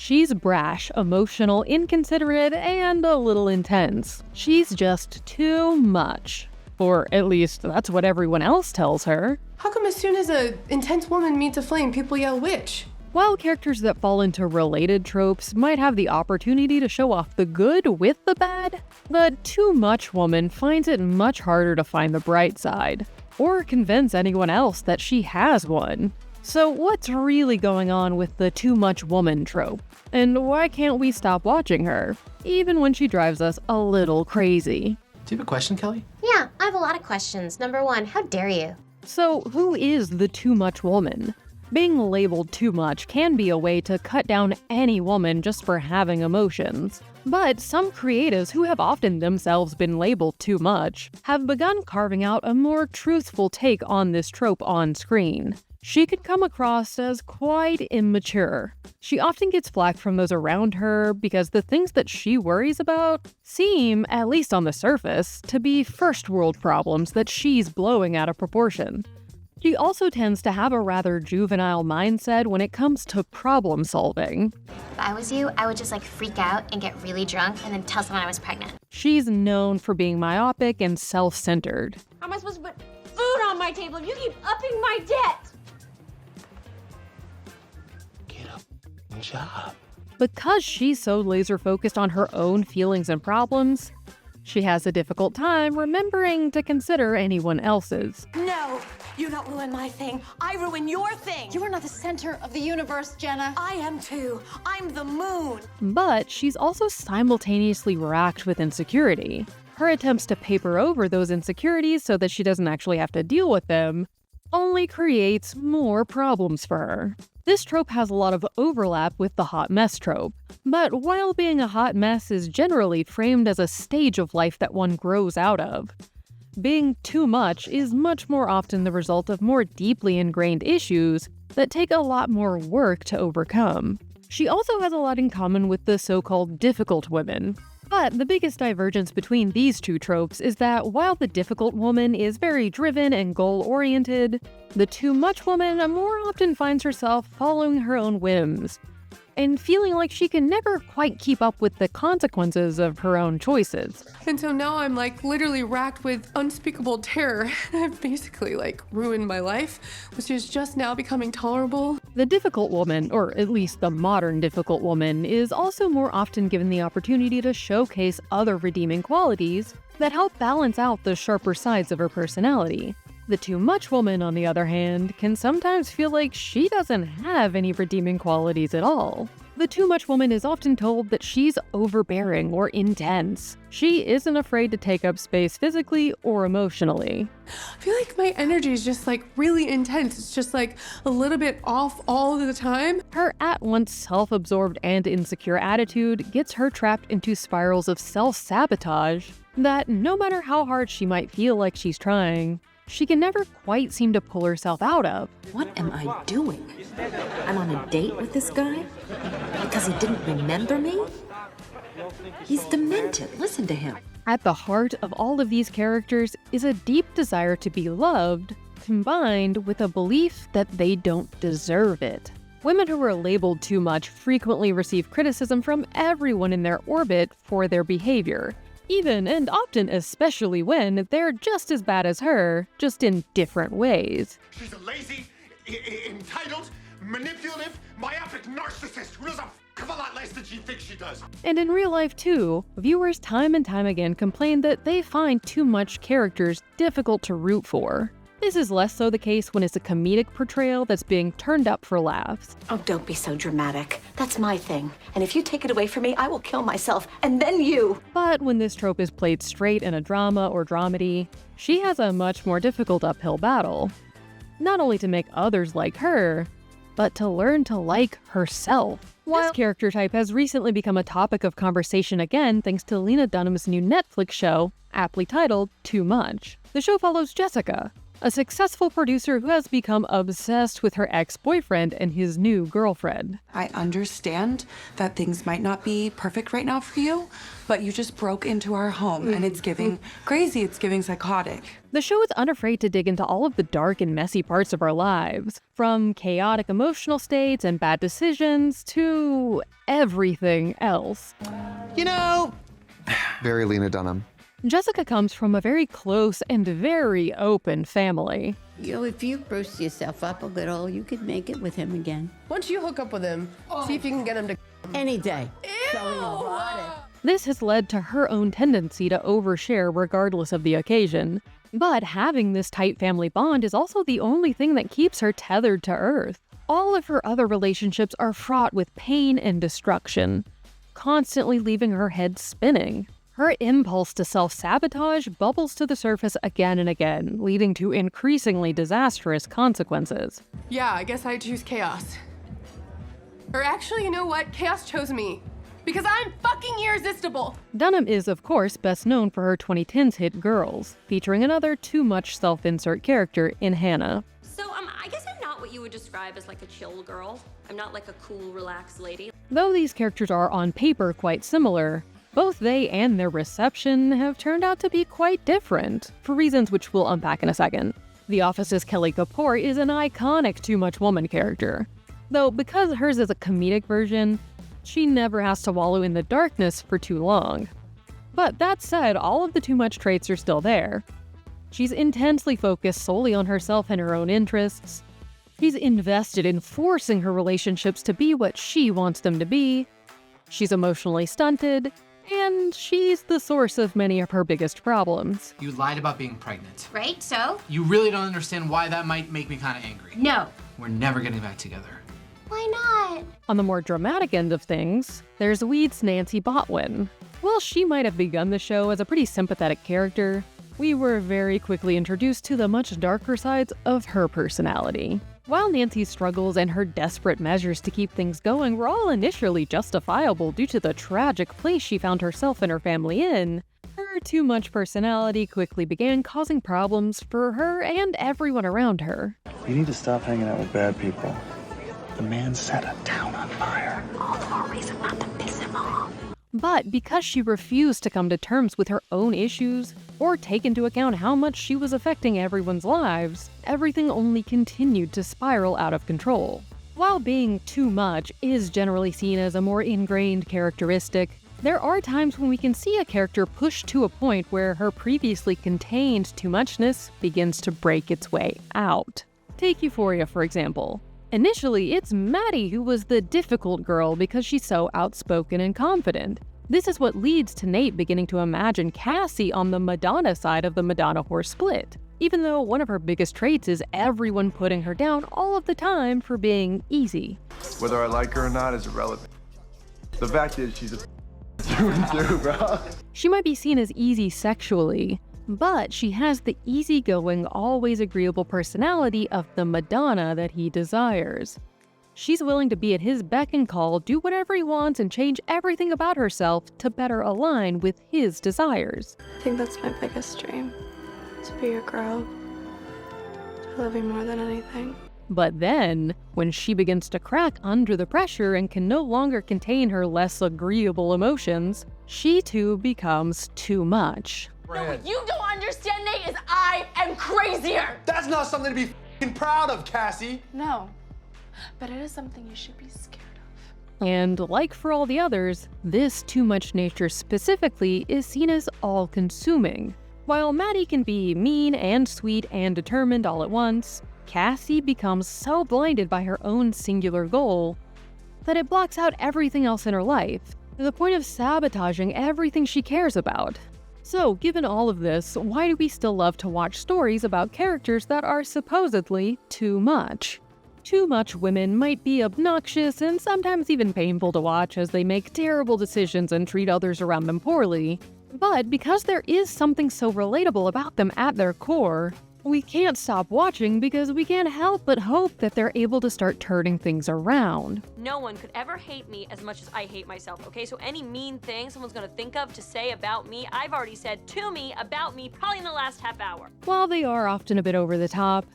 She's brash, emotional, inconsiderate, and a little intense. She's just too much. Or at least that's what everyone else tells her. How come as soon as an intense woman meets a flame, people yell witch? While characters that fall into related tropes might have the opportunity to show off the good with the bad, the too much woman finds it much harder to find the bright side, or convince anyone else that she has one. So what's really going on with the too much woman trope? And why can't we stop watching her, even when she drives us a little crazy? Do you have a question, Kelly? Yeah, I have a lot of questions. Number one, how dare you? So who is the too much woman? Being labeled too much can be a way to cut down any woman just for having emotions. But some creatives who have often themselves been labeled too much have begun carving out a more truthful take on this trope on screen. She could come across as quite immature. She often gets flack from those around her because the things that she worries about seem, at least on the surface, to be first world problems that she's blowing out of proportion. She also tends to have a rather juvenile mindset when it comes to problem solving. If I was you, I would just freak out and get really drunk and then tell someone I was pregnant. She's known for being myopic and self-centered. How am I supposed to put food on my table if you keep upping my debt? Get a job. Because she's so laser-focused on her own feelings and problems, she has a difficult time remembering to consider anyone else's. No, you don't ruin my thing. I ruin your thing. You are not the center of the universe, Jenna. I am too. I'm the moon. But she's also simultaneously racked with insecurity. Her attempts to paper over those insecurities so that she doesn't actually have to deal with them only creates more problems for her. This trope has a lot of overlap with the hot mess trope, but while being a hot mess is generally framed as a stage of life that one grows out of, being too much is much more often the result of more deeply ingrained issues that take a lot more work to overcome. She also has a lot in common with the so-called difficult women. But the biggest divergence between these two tropes is that while the difficult woman is very driven and goal-oriented, the too much woman more often finds herself following her own whims and feeling like she can never quite keep up with the consequences of her own choices. And so now I'm literally racked with unspeakable terror. I've basically ruined my life, which is just now becoming tolerable. The difficult woman, or at least the modern difficult woman, is also more often given the opportunity to showcase other redeeming qualities that help balance out the sharper sides of her personality. The too much woman, on the other hand, can sometimes feel like she doesn't have any redeeming qualities at all. The too much woman is often told that she's overbearing or intense. She isn't afraid to take up space physically or emotionally. I feel like my energy is just really intense. It's just a little bit off all the time. Her at-once self-absorbed and insecure attitude gets her trapped into spirals of self-sabotage that, no matter how hard she might feel like she's trying, she can never quite seem to pull herself out of. What am I doing? I'm on a date with this guy? Because he didn't remember me? He's demented. Listen to him. At the heart of all of these characters is a deep desire to be loved, combined with a belief that they don't deserve it. Women who are labeled too much frequently receive criticism from everyone in their orbit for their behavior, even and often especially when they're just as bad as her, just in different ways. She's a lazy, entitled, manipulative, myopic narcissist who does a lot less than she thinks she does. And in real life too, viewers time and time again complain that they find too much characters difficult to root for. This is less so the case when it's a comedic portrayal that's being turned up for laughs. Oh, don't be so dramatic. That's my thing. And if you take it away from me, I will kill myself, and then you. But when this trope is played straight in a drama or dramedy, she has a much more difficult uphill battle. Not only to make others like her, but to learn to like herself. This character type has recently become a topic of conversation again thanks to Lena Dunham's new Netflix show, aptly titled Too Much. The show follows Jessica, a successful producer who has become obsessed with her ex-boyfriend and his new girlfriend. I understand that things might not be perfect right now for you, but you just broke into our home and it's giving crazy, it's giving psychotic. The show is unafraid to dig into all of the dark and messy parts of our lives, from chaotic emotional states and bad decisions to everything else. You know, Very Lena Dunham. Jessica comes from a very close and very open family. You know, if you bruise yourself up a little, you could make it with him again. Once you hook up with him, see if you can get him to Any day. Ew! This has led to her own tendency to overshare regardless of the occasion. But having this tight family bond is also the only thing that keeps her tethered to Earth. All of her other relationships are fraught with pain and destruction, constantly leaving her head spinning. Her impulse to self-sabotage bubbles to the surface again and again, leading to increasingly disastrous consequences. Yeah, I guess I choose chaos. Or actually, you know what? Chaos chose me. Because I'm fucking irresistible! Dunham is, of course, best known for her 2010s hit Girls, featuring another too much self-insert character in Hannah. So, I guess I'm not what you would describe as like a chill girl. I'm not like a cool, relaxed lady. Though these characters are on paper quite similar, both they and their reception have turned out to be quite different, for reasons which we'll unpack in a second. The Office's Kelly Kapoor is an iconic too much woman character, though because hers is a comedic version, she never has to wallow in the darkness for too long. But that said, all of the too much traits are still there. She's intensely focused solely on herself and her own interests. She's invested in forcing her relationships to be what she wants them to be. She's emotionally stunted, and she's the source of many of her biggest problems. you lied about being pregnant. Right? So? You really don't understand why that might make me kind of angry. No. We're never getting back together. Why not? On the more dramatic end of things, there's Weed's Nancy Botwin. While she might have begun the show as a pretty sympathetic character, we were very quickly introduced to the much darker sides of her personality. While Nancy's struggles and her desperate measures to keep things going were all initially justifiable due to the tragic place she found herself and her family in, her too much personality quickly began causing problems for her and everyone around her. You need to stop hanging out with bad people. The man set a town on fire. All the more reason not to piss him off. But because she refused to come to terms with her own issues, or take into account how much she was affecting everyone's lives, everything only continued to spiral out of control. While being too much is generally seen as a more ingrained characteristic, there are times when we can see a character pushed to a point where her previously contained too muchness begins to break its way out. Take Euphoria, for example. Initially, it's Maddie who was the difficult girl because she's so outspoken and confident. This is what leads to Nate beginning to imagine Cassie on the Madonna side of the Madonna-Whore split, even though one of her biggest traits is everyone putting her down all of the time for being easy. Whether I like her or not is irrelevant. The fact is, she's a through and through, bro. She might be seen as easy sexually, but she has the easygoing, always agreeable personality of the Madonna that he desires. She's willing to be at his beck and call, do whatever he wants, and change everything about herself to better align with his desires. I think that's my biggest dream, to be your girl, to love you more than anything. But then, when she begins to crack under the pressure and can no longer contain her less agreeable emotions, she too becomes too much. No, what you don't understand, Nate, is I am crazier! That's not something to be f***ing proud of, Cassie. No, but it is something you should be scared of. And like for all the others, this too much nature specifically is seen as all-consuming. While Maddie can be mean and sweet and determined all at once, Cassie becomes so blinded by her own singular goal that it blocks out everything else in her life, to the point of sabotaging everything she cares about. So, given all of this, why do we still love to watch stories about characters that are supposedly too much? Too much women might be obnoxious and sometimes even painful to watch as they make terrible decisions and treat others around them poorly. But because there is something so relatable about them at their core, We can't stop watching because we can't help but hope that they're able to start turning things around. No one could ever hate me as much as I hate myself, okay? So any mean thing someone's gonna think of to say about me, I've already said to me about me probably in the last half hour. While they are often a bit over the top,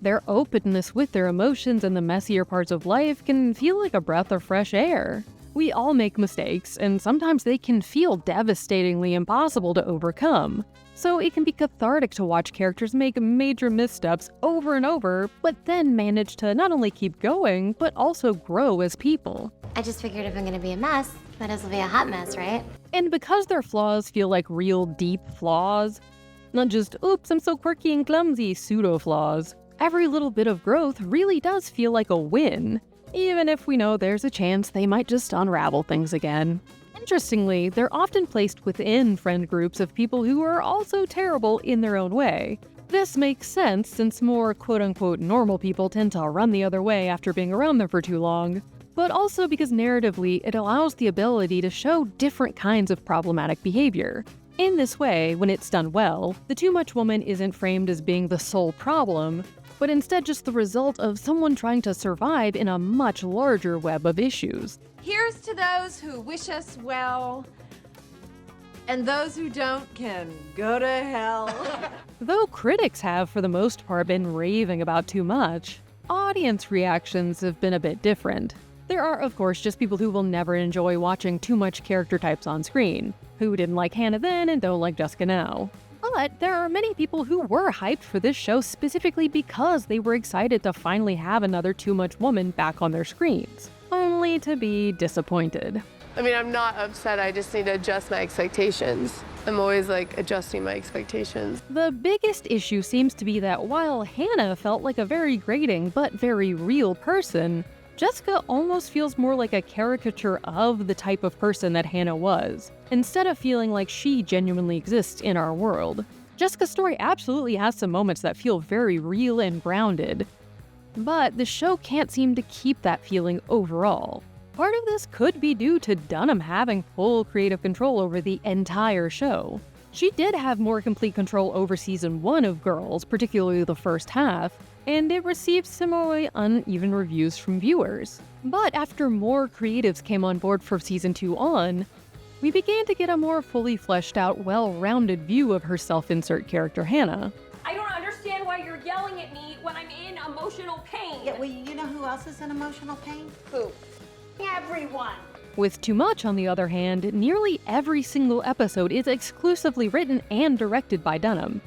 their openness with their emotions and the messier parts of life can feel like a breath of fresh air. We all make mistakes, and sometimes they can feel devastatingly impossible to overcome. So it can be cathartic to watch characters make major missteps over and over, but then manage to not only keep going, but also grow as people. I just figured if I'm gonna be a mess, might as well be a hot mess, right? And because their flaws feel like real deep flaws, not just, oops, I'm so quirky and clumsy pseudo flaws, every little bit of growth really does feel like a win, even if we know there's a chance they might just unravel things again. Interestingly, they're often placed within friend groups of people who are also terrible in their own way. This makes sense since more quote-unquote normal people tend to run the other way after being around them for too long, but also because narratively it allows the ability to show different kinds of problematic behavior. In this way, when it's done well, the too much woman isn't framed as being the sole problem, but instead just the result of someone trying to survive in a much larger web of issues. Here's to those who wish us well, and those who don't can go to hell. Though critics have, for the most part, been raving about too much, audience reactions have been a bit different. There are, of course, just people who will never enjoy watching too much character types on screen, who didn't like Hannah then and don't like Jessica now. But there are many people who were hyped for this show specifically because they were excited to finally have another too much woman back on their screens, only to be disappointed. I mean, I'm not upset, I just need to adjust my expectations. I'm always like adjusting my expectations. The biggest issue seems to be that while Hannah felt like a very grating but very real person, Jessica almost feels more like a caricature of the type of person that Hannah was, instead of feeling like she genuinely exists in our world. Jessica's story absolutely has some moments that feel very real and grounded, but the show can't seem to keep that feeling overall. Part of this could be due to Dunham having full creative control over the entire show. She did have more complete control over season 1 of Girls, particularly the first half, and it received similarly uneven reviews from viewers. But after more creatives came on board for season 2 on, we began to get a more fully fleshed out, well-rounded view of her self-insert character Hannah. I don't understand why you're yelling at me when I'm in emotional pain. Yeah, well, you know who else is in emotional pain? Who? Everyone. With Too Much, on the other hand, nearly every single episode is exclusively written and directed by Dunham.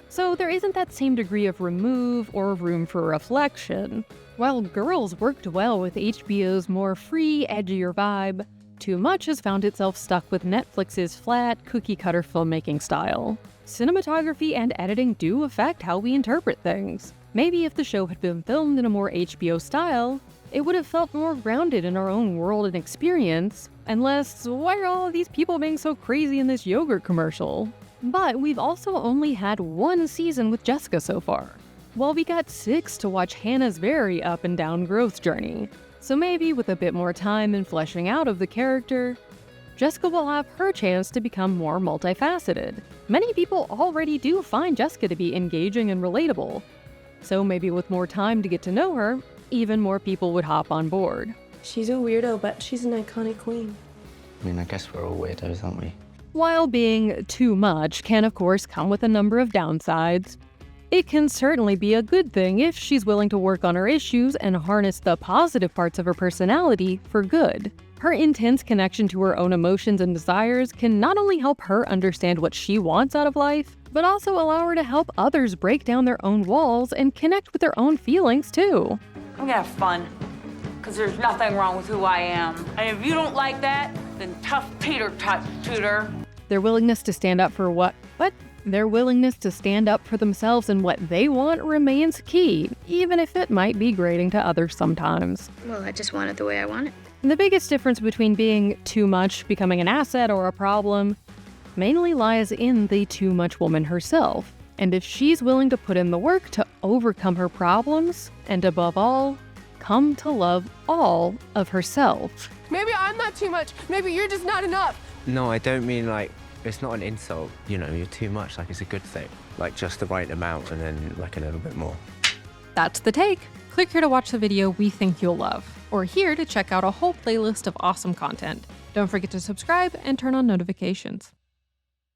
So there isn't that same degree of remove or room for reflection. While Girls worked well with HBO's more free, edgier vibe, Too Much has found itself stuck with Netflix's flat, cookie-cutter filmmaking style. Cinematography and editing do affect how we interpret things. Maybe if the show had been filmed in a more HBO style, it would have felt more grounded in our own world and experience, and less, why are all of these people being so crazy in this yogurt commercial? But we've also only had 1 season with Jessica so far, while we got 6 to watch Hannah's very up and down growth journey. So maybe with a bit more time and fleshing out of the character, Jessica will have her chance to become more multifaceted. Many people already do find Jessica to be engaging and relatable, so maybe with more time to get to know her, even more people would hop on board. She's a weirdo, but she's an iconic queen. I mean, I guess we're all weirdos, aren't we? While being too much can, of course, come with a number of downsides, it can certainly be a good thing if she's willing to work on her issues and harness the positive parts of her personality for good. Her intense connection to her own emotions and desires can not only help her understand what she wants out of life, but also allow her to help others break down their own walls and connect with their own feelings too. I'm gonna have fun, because there's nothing wrong with who I am. And if you don't like that, then tough Peter type tutor. Their willingness to stand up for Their willingness to stand up for themselves and what they want remains key, even if it might be grating to others sometimes. Well, I just want it the way I want it. The biggest difference between being too much, becoming an asset, or a problem mainly lies in the too much woman herself. And if she's willing to put in the work to overcome her problems, and above all, come to love all of herself. Maybe I'm not too much. Maybe you're just not enough. No, I don't mean like It's not an insult, you know, you're too much, like it's a good thing. Like just the right amount and then like a little bit more. That's the take. Click here to watch the video we think you'll love, or here to check out a whole playlist of awesome content. Don't forget to subscribe and turn on notifications.